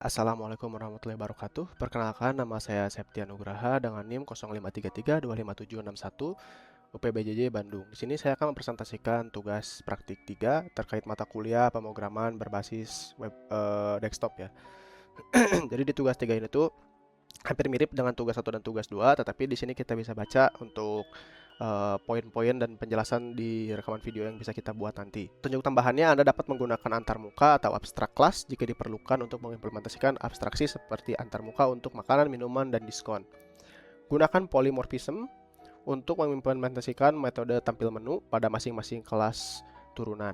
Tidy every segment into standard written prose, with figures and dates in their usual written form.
Assalamualaikum warahmatullahi wabarakatuh. Perkenalkan, nama saya Septian Nugraha dengan NIM 0533257161 UPBJJ Bandung. Di sini saya akan mempresentasikan tugas praktik 3 terkait mata kuliah pemrograman berbasis web desktop ya. Jadi di tugas 3 ini tuh hampir mirip dengan tugas 1 dan tugas 2, tetapi di sini kita bisa baca untuk poin-poin dan penjelasan di rekaman video yang bisa kita buat nanti. Tunjuk tambahannya, Anda dapat menggunakan antarmuka atau abstrak kelas jika diperlukan untuk mengimplementasikan abstraksi seperti antarmuka untuk makanan, minuman, dan diskon. Gunakan polymorphism untuk mengimplementasikan metode tampil menu pada masing-masing kelas turunan.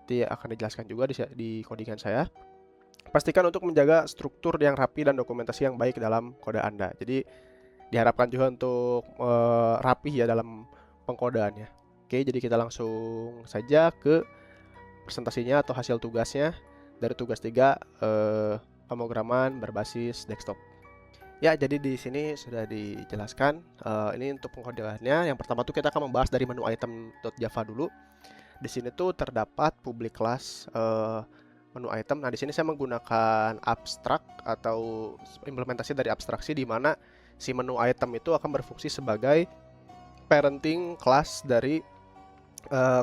Nanti akan dijelaskan juga di codingan saya. Pastikan untuk menjaga struktur yang rapi dan dokumentasi yang baik dalam kode Anda. Jadi diharapkan juga untuk rapi ya dalam pengkodeannya. Oke, jadi kita langsung saja ke presentasinya atau hasil tugasnya dari tugas 3 pemrograman berbasis desktop. Ya, jadi di sini sudah dijelaskan. Ini untuk pengkodeannya. Yang pertama tuh kita akan membahas dari menu item.java dulu. Di sini tuh terdapat public class menu item. Nah, di sini saya menggunakan abstrak atau implementasi dari abstraksi di mana si menu item itu akan berfungsi sebagai parenting class dari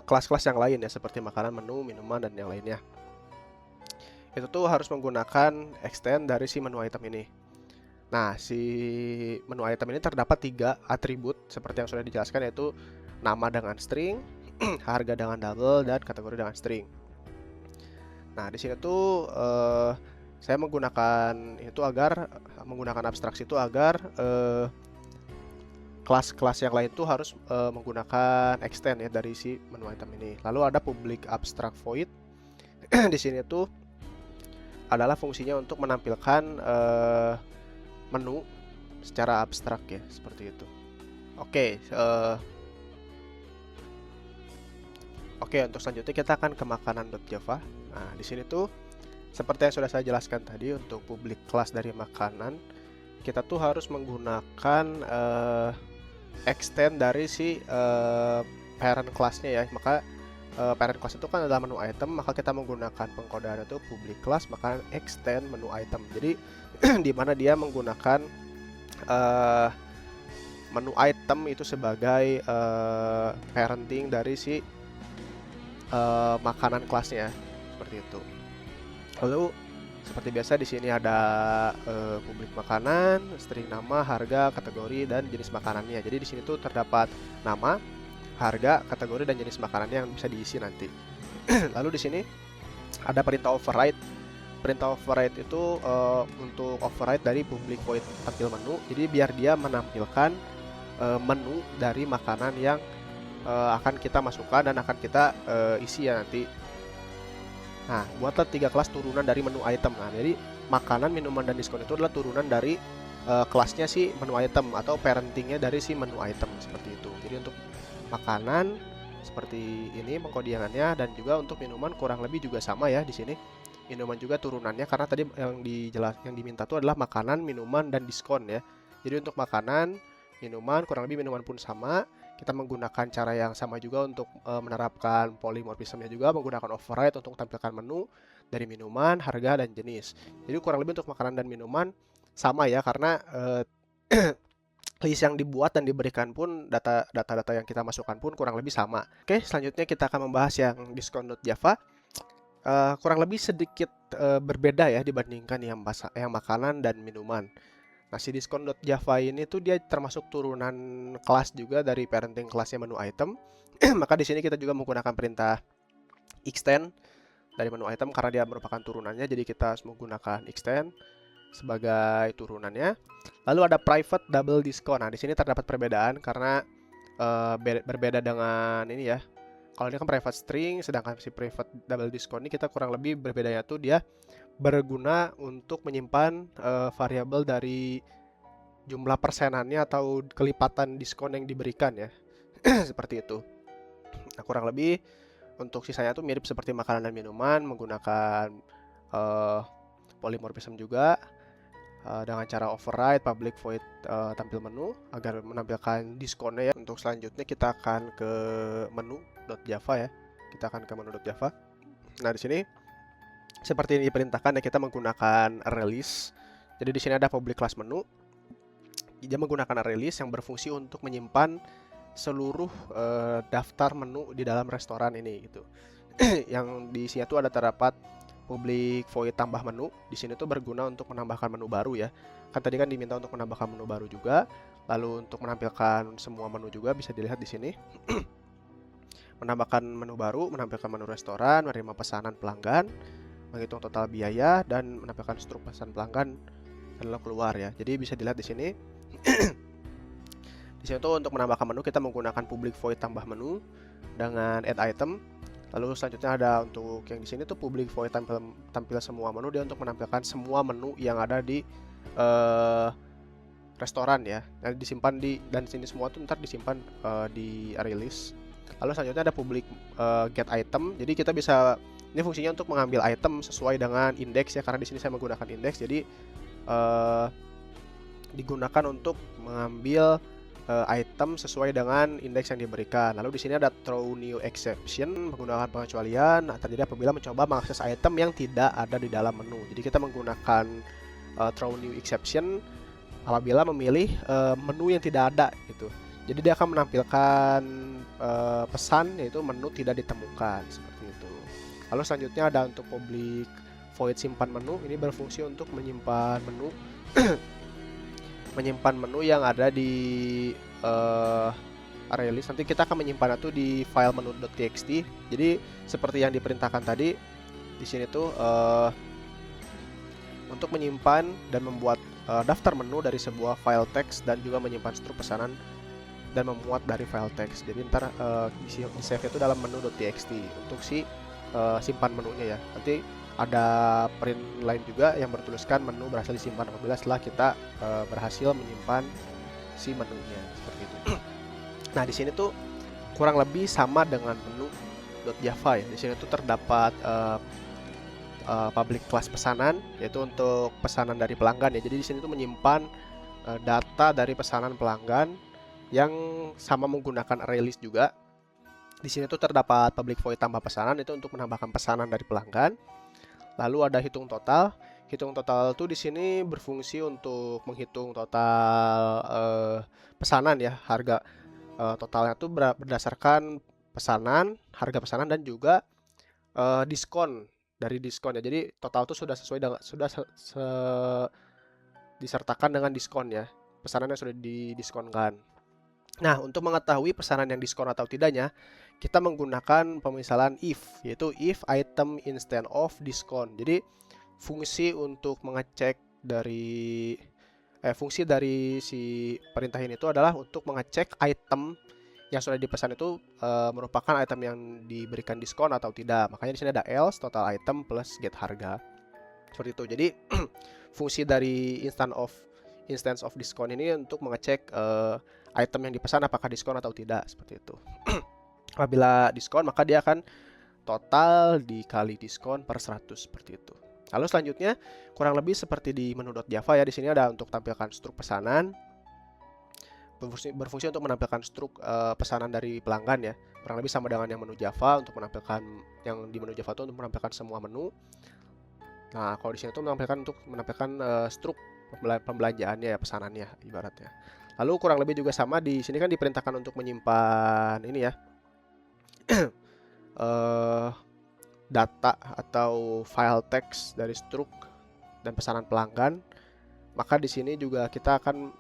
kelas-kelas yang lain ya, seperti makanan, menu, minuman, dan yang lainnya. Itu tuh harus menggunakan extend dari si menu item ini. Nah, si menu item ini terdapat 3 atribut seperti yang sudah dijelaskan, yaitu nama dengan string, harga dengan double, dan kategori dengan string. Nah, di sini tuh saya menggunakan itu agar menggunakan abstraksi itu agar kelas-kelas yang lain tuh harus menggunakan extend ya dari si menu item ini. Lalu ada public abstract void. Di sini tuh adalah fungsinya untuk menampilkan menu secara abstrak ya, seperti itu. Oke, untuk selanjutnya kita akan ke makanan.java. Nah, di sini tuh seperti yang sudah saya jelaskan tadi, untuk public class dari makanan kita tuh harus menggunakan extend dari si parent class-nya ya. Maka parent class itu kan adalah menu item, maka kita menggunakan pengkodean itu public class maka extend menu item. Jadi di mana dia menggunakan menu item itu sebagai parenting dari si makanan kelasnya, seperti itu. Lalu seperti biasa di sini ada publik makanan, string nama, harga, kategori, dan jenis makanannya. Jadi di sini tuh terdapat nama, harga, kategori, dan jenis makanannya yang bisa diisi nanti. Lalu di sini ada perintah override. Perintah override itu untuk override dari public void tampil menu. Jadi biar dia menampilkan menu dari makanan yang akan kita masukkan dan akan kita isi ya nanti. Nah, buatlah 3 kelas turunan dari menu item. Nah, jadi makanan, minuman, dan diskon itu adalah turunan dari kelasnya si menu item atau parentingnya dari si menu item, seperti itu. Jadi untuk makanan seperti ini pengkodiangannya, dan juga untuk minuman kurang lebih juga sama ya di sini. Minuman juga turunannya, karena tadi yang diminta itu adalah makanan, minuman, dan diskon ya. Jadi untuk makanan, minuman, kurang lebih minuman pun sama. Kita menggunakan cara yang sama juga untuk menerapkan polymorphismnya, juga menggunakan override untuk tampilkan menu dari minuman, harga, dan jenis. Jadi kurang lebih untuk makanan dan minuman sama ya, karena list yang dibuat dan diberikan pun data-data yang kita masukkan pun kurang lebih sama. Oke, selanjutnya kita akan membahas yang diskon.java. Kurang lebih sedikit berbeda ya dibandingkan yang makanan dan minuman. Nah, si diskon.java ini tuh dia termasuk turunan kelas juga dari parenting kelasnya menu item. Maka di sini kita juga menggunakan perintah extend dari menu item karena dia merupakan turunannya. Jadi kita harus menggunakan extend sebagai turunannya. Lalu ada private double discount. Nah, di sini terdapat perbedaan karena berbeda dengan ini ya. Kalau ini kan private string, sedangkan si private double discount ini kita kurang lebih berbedanya tuh dia berguna untuk menyimpan variabel dari jumlah persenannya atau kelipatan diskon yang diberikan ya. Seperti itu. Nah, kurang lebih untuk sisanya tuh mirip seperti makanan dan minuman, menggunakan polymorphism juga dengan cara override public void tampil menu agar menampilkan diskonnya ya. Untuk selanjutnya kita akan ke menu.java ya. Kita akan ke menu.java. Nah, di sini seperti yang diperintahkan ya, kita menggunakan release. Jadi di sini ada public class menu. Dia menggunakan release yang berfungsi untuk menyimpan seluruh daftar menu di dalam restoran ini gitu. Yang di sini tuh ada terdapat public void tambah menu. Di sini tuh berguna untuk menambahkan menu baru ya. Kan tadi kan diminta untuk menambahkan menu baru juga. Lalu untuk menampilkan semua menu juga bisa dilihat di sini. Menambahkan menu baru, menampilkan menu restoran, menerima pesanan pelanggan, menghitung total biaya, dan menampilkan struk pesan pelanggan lalu keluar ya. Jadi bisa dilihat di sini. Di sini tuh untuk menambahkan menu kita menggunakan public void tambah menu dengan add item. Lalu selanjutnya ada untuk yang di sini tuh public void tampil semua menu, dia untuk menampilkan semua menu yang ada di restoran ya. Dan disimpan dan sini semua tuh ntar disimpan di release. Lalu selanjutnya ada public get item. Jadi kita bisa, ini fungsinya untuk mengambil item sesuai dengan indeks ya, karena di sini saya menggunakan indeks. Jadi digunakan untuk mengambil item sesuai dengan indeks yang diberikan. Lalu di sini ada throw new exception, menggunakan pengecualian terjadi apabila mencoba mengakses item yang tidak ada di dalam menu. Jadi kita menggunakan throw new exception apabila memilih menu yang tidak ada gitu. Jadi dia akan menampilkan pesan yaitu menu tidak ditemukan seperti itu. Lalu selanjutnya ada untuk public void simpan menu. Ini berfungsi untuk menyimpan menu menyimpan menu yang ada di release. Nanti kita akan menyimpan itu di file menu.txt. Jadi seperti yang diperintahkan tadi di sini tuh untuk menyimpan dan membuat daftar menu dari sebuah file teks dan juga menyimpan struk pesanan dan memuat dari file teks. Jadi ntar di save itu dalam menu.txt untuk si simpan menunya ya. Nanti ada print lain juga yang bertuliskan menu berhasil disimpan apabila setelah kita berhasil menyimpan si menunya seperti itu. Nah di sini tuh kurang lebih sama dengan menu.java ya. Di sini tuh terdapat public class pesanan, yaitu untuk pesanan dari pelanggan ya. Jadi di sini tuh menyimpan data dari pesanan pelanggan yang sama menggunakan release juga. Di sini tuh terdapat public void tambah pesanan, itu untuk menambahkan pesanan dari pelanggan. Lalu ada hitung total. Hitung total tuh di sini berfungsi untuk menghitung total pesanan ya. Harga totalnya tuh berdasarkan pesanan, harga pesanan dan juga diskon dari diskon ya. Jadi total tuh sudah sesuai dengan disertakan dengan diskon ya. Pesanan yang sudah didiskonkan. Nah, untuk mengetahui pesanan yang diskon atau tidaknya, kita menggunakan pemisalan if, yaitu if item instead of discount. Jadi fungsi untuk mengecek dari fungsi dari si perintah ini itu adalah untuk mengecek item yang sudah dipesan itu merupakan item yang diberikan diskon atau tidak. Makanya di sini ada else total item plus get harga. Seperti itu. Jadi fungsi dari instance of discount ini untuk mengecek item yang dipesan apakah diskon atau tidak, seperti itu. Apabila diskon maka dia akan total dikali diskon per 100 seperti itu. Lalu selanjutnya kurang lebih seperti di menu.java ya. Di sini ada untuk tampilkan struk pesanan. Berfungsi untuk menampilkan struk pesanan dari pelanggan ya. Kurang lebih sama dengan yang menu Java, untuk menampilkan yang di menu Java itu untuk menampilkan semua menu. Nah, kalau di sini tuh menampilkan struk pembelanjaannya ya, pesanannya ibaratnya. Lalu kurang lebih juga sama di sini kan diperintahkan untuk menyimpan ini ya. Data atau file teks dari struk dan pesanan pelanggan. Maka di sini juga kita akan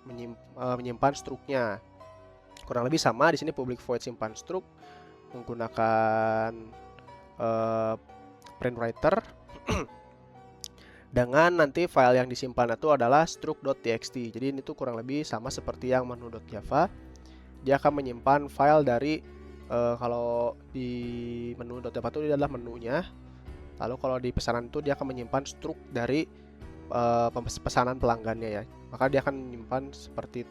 menyimpan struknya. Kurang lebih sama di sini public void simpan struk menggunakan print writer. Dengan nanti file yang disimpan itu adalah struk.txt. Jadi ini tuh kurang lebih sama seperti yang menu.java. Dia akan menyimpan file dari kalau di menu.java itu dia adalah menunya. Lalu kalau di pesanan itu dia akan menyimpan struk dari pesanan pelanggannya ya. Maka dia akan menyimpan seperti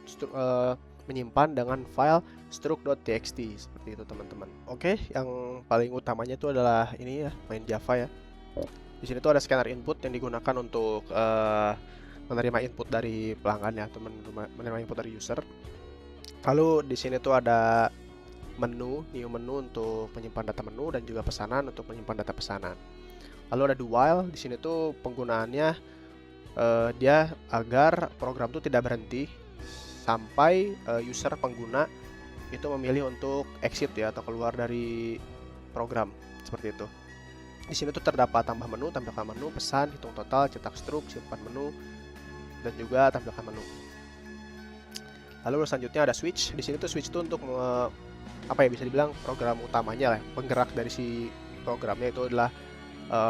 menyimpan dengan file struk.txt seperti itu teman-teman. Oke, yang paling utamanya itu adalah ini ya, main Java ya. Di sini tuh ada scanner input yang digunakan untuk menerima input dari pelanggan ya, atau menerima input dari user. Lalu di sini tuh ada menu, new menu untuk menyimpan data menu dan juga pesanan untuk menyimpan data pesanan. Lalu ada do while, di sini tuh penggunaannya dia agar program itu tidak berhenti sampai user pengguna itu memilih untuk exit ya, atau keluar dari program seperti itu. Di sini tuh terdapat tambah menu, tampilkan menu, pesan, hitung total, cetak struk, simpan menu, dan juga tampilkan menu. Lalu selanjutnya ada switch. Di sini tuh switch itu untuk apa ya, bisa dibilang program utamanya lah, penggerak dari si programnya itu adalah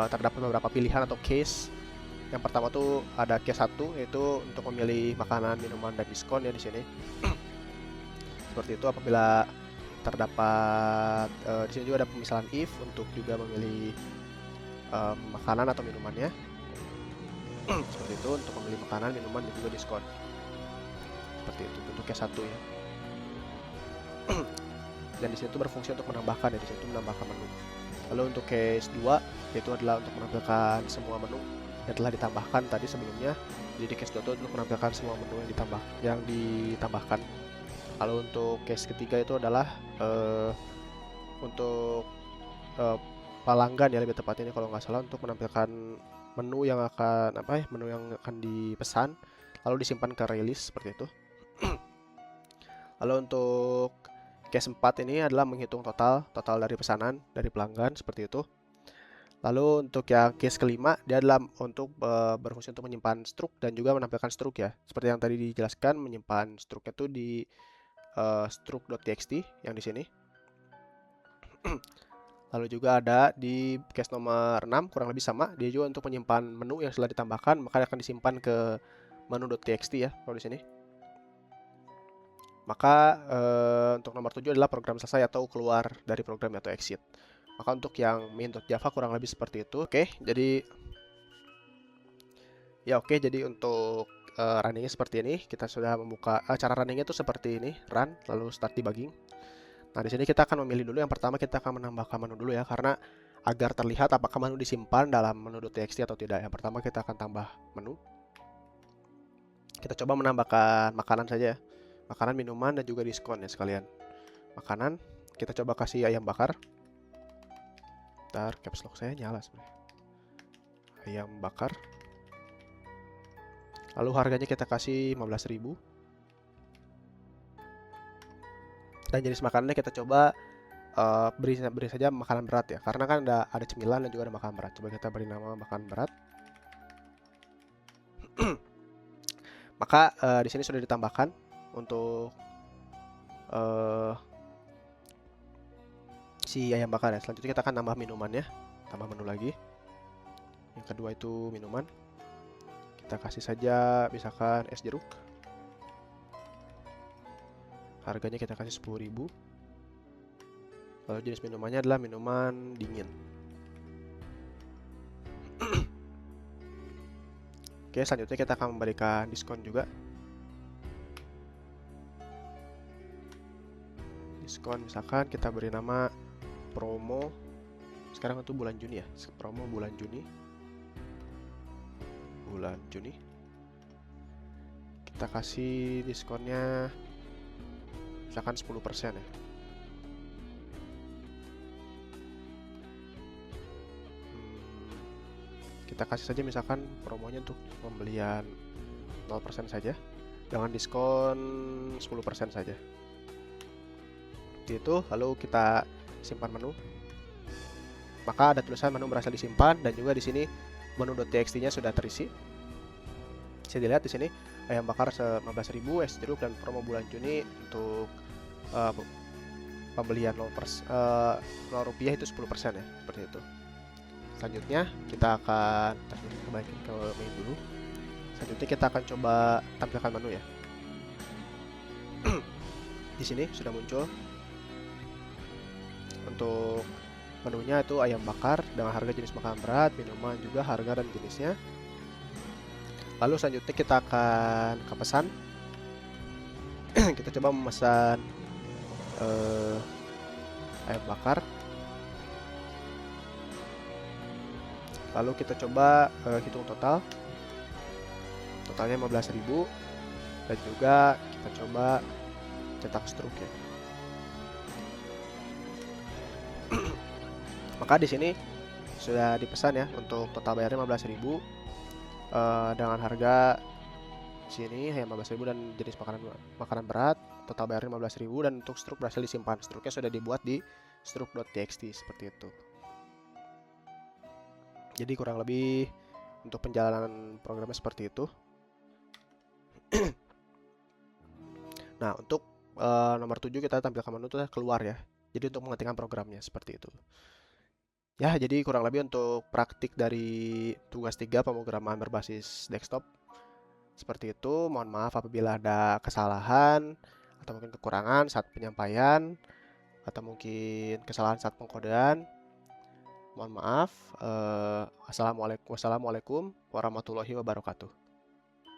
terdapat beberapa pilihan atau case. Yang pertama tuh ada case 1, yaitu untuk memilih makanan, minuman, dan diskon ya di sini. Seperti itu apabila terdapat di sini juga ada pemisahan if untuk juga memilih makanan atau minumannya. Seperti itu untuk memilih makanan, minuman, dan juga diskon. Seperti itu untuk case 1 ya. Dan di sini tuh berfungsi untuk menambahkan ya, di situ menambahkan menu. Lalu untuk case 2 yaitu adalah untuk menampilkan semua menu yang telah ditambahkan tadi sebelumnya. Jadi di case 2 itu untuk menampilkan semua menu yang ditambahkan. Lalu untuk case ketiga itu adalah untuk pelanggan ya, lebih tepatnya kalau nggak salah, untuk menampilkan menu yang akan menu yang akan dipesan lalu disimpan ke release seperti itu. Lalu untuk case 4 ini adalah menghitung total dari pesanan dari pelanggan seperti itu. Lalu untuk yang case kelima, dia adalah untuk berfungsi untuk menyimpan struk dan juga menampilkan struk ya. Seperti yang tadi dijelaskan, menyimpan struknya itu di struk.txt yang di sini. Lalu juga ada di case nomor 6, kurang lebih sama, dia juga untuk menyimpan menu yang sudah ditambahkan, maka akan disimpan ke menu.txt ya kalau di sini. Maka untuk nomor 7 adalah program selesai atau keluar dari program atau exit. Maka untuk yang main.java kurang lebih seperti itu. Jadi untuk runningnya seperti ini. Kita sudah membuka cara runningnya itu seperti ini, run lalu start debugging. Nah, di sini kita akan memilih dulu, yang pertama kita akan menambahkan menu dulu ya, karena agar terlihat apakah menu disimpan dalam menu.txt atau tidak. Yang pertama kita akan tambah menu. Kita coba menambahkan makanan saja ya. Makanan, minuman, dan juga diskon ya sekalian. Makanan, kita coba kasih ayam bakar. Ntar caps lock saya nyala sebenarnya. Ayam bakar. Lalu harganya kita kasih 15.000. Dan jenis makanannya kita coba beri saja makanan berat ya, karena kan ada cemilan dan juga ada makanan berat. Coba kita beri nama makanan berat. Maka di sini sudah ditambahkan untuk si ayam bakar ya. Selanjutnya kita akan tambah minumannya, tambah menu lagi. Yang kedua itu minuman. Kita kasih saja misalkan es jeruk. Harganya kita kasih 10.000. Lalu jenis minumannya adalah minuman dingin. Oke, selanjutnya kita akan memberikan diskon juga. Diskon misalkan kita beri nama promo. Sekarang itu bulan Juni ya. Promo bulan Juni. Kita kasih diskonnya misalkan 10% ya. Kita kasih saja misalkan promonya untuk pembelian 0% saja dengan diskon 10% saja. Seperti itu. Lalu kita simpan menu. Maka ada tulisan menu berhasil disimpan, dan juga di sini menu.txt-nya sudah terisi. Bisa dilihat di sini ayam bakar 15.000, es jeruk, dan promo bulan Juni untuk pembelian 0 rupiah itu 10% ya, seperti itu. Selanjutnya kita akan kembali ke main dulu. Selanjutnya kita akan coba tampilkan menu ya. Di sini sudah muncul untuk menunya itu ayam bakar dengan harga jenis makanan berat, minuman juga harga dan jenisnya. Lalu selanjutnya kita akan ke pesan. Kita coba memesan ayam bakar. Lalu kita coba hitung total. Totalnya 15.000. Dan juga kita coba cetak struk ya. Maka di sini sudah dipesan ya. Untuk total bayarnya 15.000 dengan harga sini hanya 15.000 dan jenis makanan berat. Total bayarnya 15.000 dan untuk struk berhasil disimpan. Struknya sudah dibuat di struk.txt seperti itu. Jadi kurang lebih untuk penjalanan programnya seperti itu. Nah, untuk nomor 7 kita tampilkan menu itu keluar ya. Jadi untuk mengetikkan programnya seperti itu. Ya, jadi kurang lebih untuk praktik dari tugas 3 pemrograman berbasis desktop seperti itu. Mohon maaf apabila ada kesalahan atau mungkin kekurangan saat penyampaian atau mungkin kesalahan saat pengkodean. Mohon maaf. Wassalamualaikum warahmatullahi wabarakatuh.